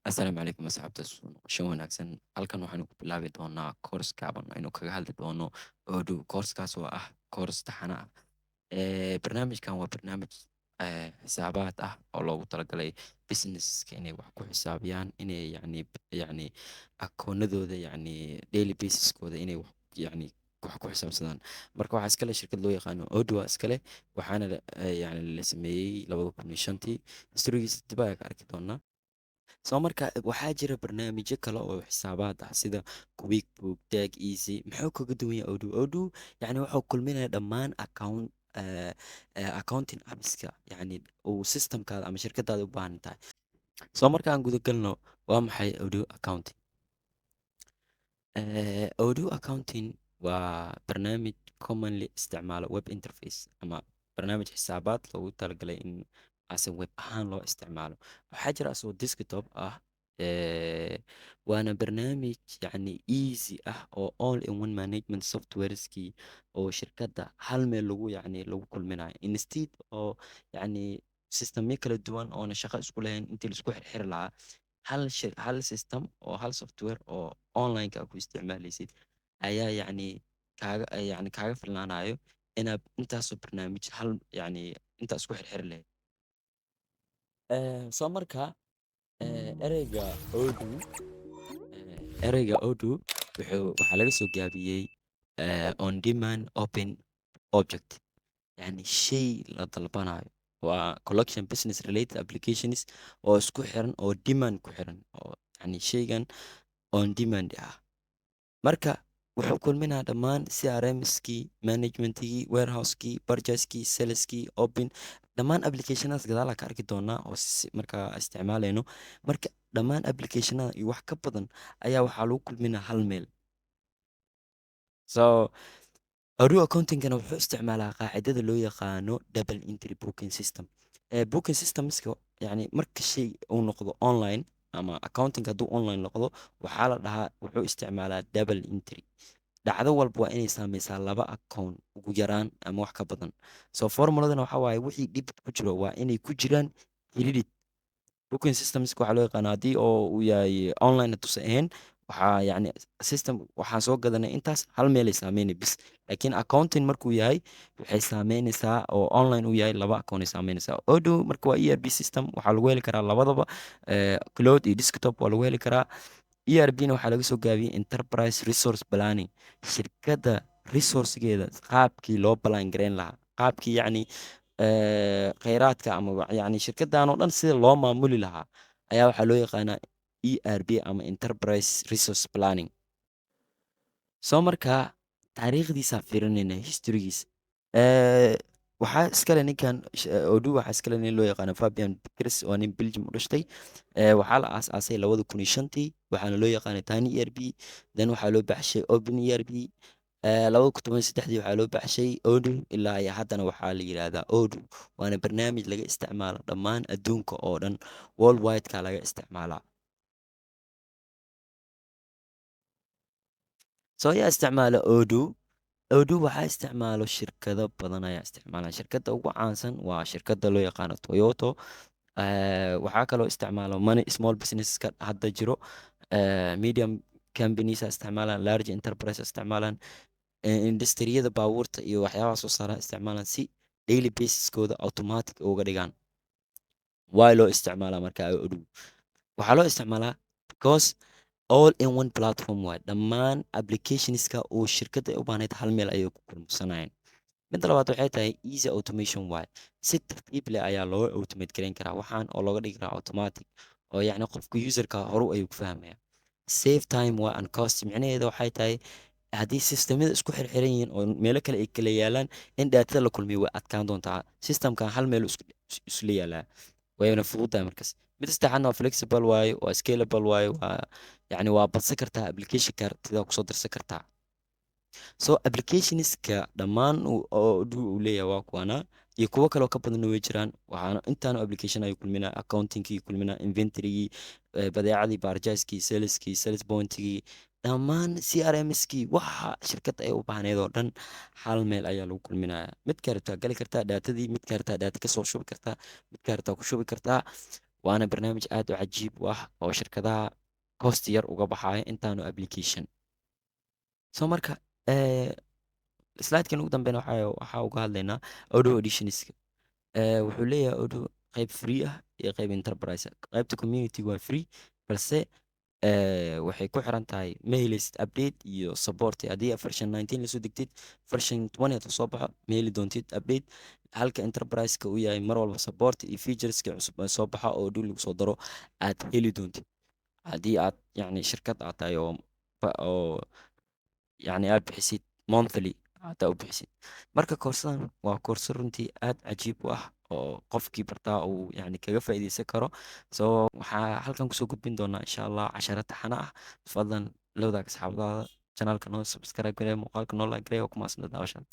Asalaamu calaykum asxaabta shan wanaagsan halkan waxaanu ku bilaabi doonaa koors gaaban aynu kaga hadli doono Odoo koorskaas oo ah koors taxane ah barnaamijkan waa barnaamij xisaabaad ah oo loogu talagalay businesska inay wax ku xisaabiyaan inay yacni akoonadooda yacni daily basiskooda inay wax ku xisaabsadaan marka waxaa iskale shirkad loo yaqaano Odoo iskale waxaana yacni la sameeyey 2005 historigiisa dib ayaa ka arki doonaa soo marka waxaa jira barnaamijyo kale oo xisaabaad ah sida quickbook tag easy muxuu kaga duwan yahay Odoo Odoo yacni wuxuu kulminaya dhammaan accounting appska yacni uu systemkaada ama shirkadaada u baahan tahay soo marka aan guda galno waa maxay Odoo accounting Odoo accounting waa barnaamij commonly isticmaalo web interface ama barnaamij xisaabaad loogu talagalay in ase web ahaan loo isticmaalo waxaa jira asoo desktop ah waana barnaamij yacni easy ah oo all in one management softwareskii oo shirkadda hal meel lagu yacni lagu kulminayo instead oo yacni systemyo kala duwan oona shaqo isku lahayn intii laisku xirxiri lahaa hal system oo hal software oo online-ka ku isticmaalaysid ayaa yacni kaaga filnaanayo inaad intaasoo barnaamij hal yacni intaa isku xirxiri lahayd soo marka ereyga Odoo waxaa laga soo gaabiyey on demand open object yacni shay la dalbanayo waa collection business related applications oo isku xiran oo demand ku xiran oo yacni shaygan on demand ah marka wuxuu kulminaa dhammaan CRMskii managementkii warehouse-kii purchase-kii sales-kii open dhammaan applicationadas gadaal ka arki doonaa oo markaa isticmaalayno marka dhammaan applicationada iyo wax ka badan ayaa waxaa lagu kulminaa hal meel so Odoo accountingana wuxuu isticmaalaa qaacidada loo yaqaano double entry booking system booking systemska yacni marka shay uu noqdo online ama accounting hadduu online noqdo waxaa la dhahaa wuxuu isticmaalaa double entry dhacdo walba waa inay saameysaa laba account ugu yaraan ama wax ka badan so formuladana waxaa waaye wixii dhib ku jiro waa inay ku jiraan credit booking systemska waxaa loo yaqaana haddii oo uu yahay online tusa ahayn waxaa yacni system waxaan soo gadanay intaas hal meelay saameynay bis laakiin accounting markuu yahay waxay saameynaysaa oo online uu yahay laba account ay saameynaysaa Odoo marka waa ERP system waxaa lagu heli karaa labadaba cloud iyo desktop waa lagu heli karaa ERP-na waxaa laga soo gaabiyey enterprise resource planning shirkadda resourcegeeda qaabkii loo balan gareyn lahaa qaabkii yacni kheyraadka ama yacni shirkaddan oo dhan sida loo maamuli lahaa ayaa waxaa loo yaqaanaa ERP ama enterprise resource planning soo markaa taariikhdiisaa fiirinayna historygiisa waxaa iskale ninkan Odoo waxaa iskale nin loo yaqaano Fabian Pickers waa nin Belgium u dhashtay waxaa la aasaasay 2005 waxaana loo yaqaanay Tiny ERP then waxaa loo baxshay Open ERP 2013 waxaa loo baxshay Odoo ilaa iyo haddana waxaa la yidhaahdaa Odoo waana barnaamij laga isticmaalo dhammaan adduunka oo dhan worldwide-ka laga isticmaalaa soo yaa isticmaala Odoo Odoo waxaa isticmaalo shirkado badan ayaa isticmaala shirkadda ugu caansan waa shirkadda loo yaqaano Toyota waxaa kaloo isticmaalo money small businesska hadda jiro medium companies isticmaalaan large enterprise isticmaalaan industriyada baabuurta iyo waxyaabaha soo saara isticmaalaan si daily basiskooda automatic uga dhigaan waa loo isticmaalaa marka Odoo waxaa loo isticmaalaa because all in one platform waay dhammaan applicationska uu shirkadda u baahnayd hal meel ayay ku kulmsanayeen midda labaad waxay tahay easy automation waay si tartiib leh ayaa loo automate gareyn karaa waxaan oo looga dhigi karaa automatic oo yacni qofka userka horu ayuu ku fahmaya save time waa and cost micnaheeda waxay tahay haddii systemyada isku xirxiran yihiin oo meelo kale ay kala yaalaan in daatada la kulmiyo way adkaan doontaa systemkan hal meel isla yaalaa wayna fududahay markaas mid saddexaadna waa flexible waaye waa scalable waaye waa yacni waa badsan kartaa applicationka aragtida kusoo dirsan kartaa so applicationska dhammaan Odoo uu leeyahay waa kuwana iyo kuwo kaloo ka badanna way jiraan waxaana intaanu application ay kulminaa accountingkii kulminaa inventorygii badeecadii barjaiskii saleskii sales pointigii dhammaan CRMskii waxa shirkadda ay u baahneed oo dhan hal meel ayaa lagu kulminayaa mid ka rabtaa gali kartaa daatadii mid ka rabtaa daata kasoo shubi kartaa mid ka rabtaa ku shubi kartaa waana barnaamij aad u cajiib u ah oo shirkadaha cost yar uga baxaya intaanu application. So marka slidekan ugu dambeyn waxaa uga hadlaynaa audio editionska. Wuxuu leeyahay audio qayb free ah iyo qayb enterprise ah. Qaybta community waa free, balse waxay ku xiran tahay ma helaysid update iyo support. Haddii version 19 lasoo degtid, version 20 hadduu soo baxo ma heli doontid update. Halka enterprise-ka uu yahay mar walba support iyo featureska cusub ee soo baxa oo audio lagu soo daro aad heli doontid. Haddii aad yacni shirkad aad tahay oo yacni aad bixisid monthly haddaa u bixisid. Marka koorsadan waa koorso runtii aad cajiib u ah oo qofkii bartaa uu yacni kaga faa'iideysan karo. So waxaa halkan kusoo gudbin doonaa insha Allah casharo taxane ah. Fadlan la wadaag asxaabtaada, channelka noo subscribe garee, muuqaalka noo like garee, waa ku mahadsantahay daawashada.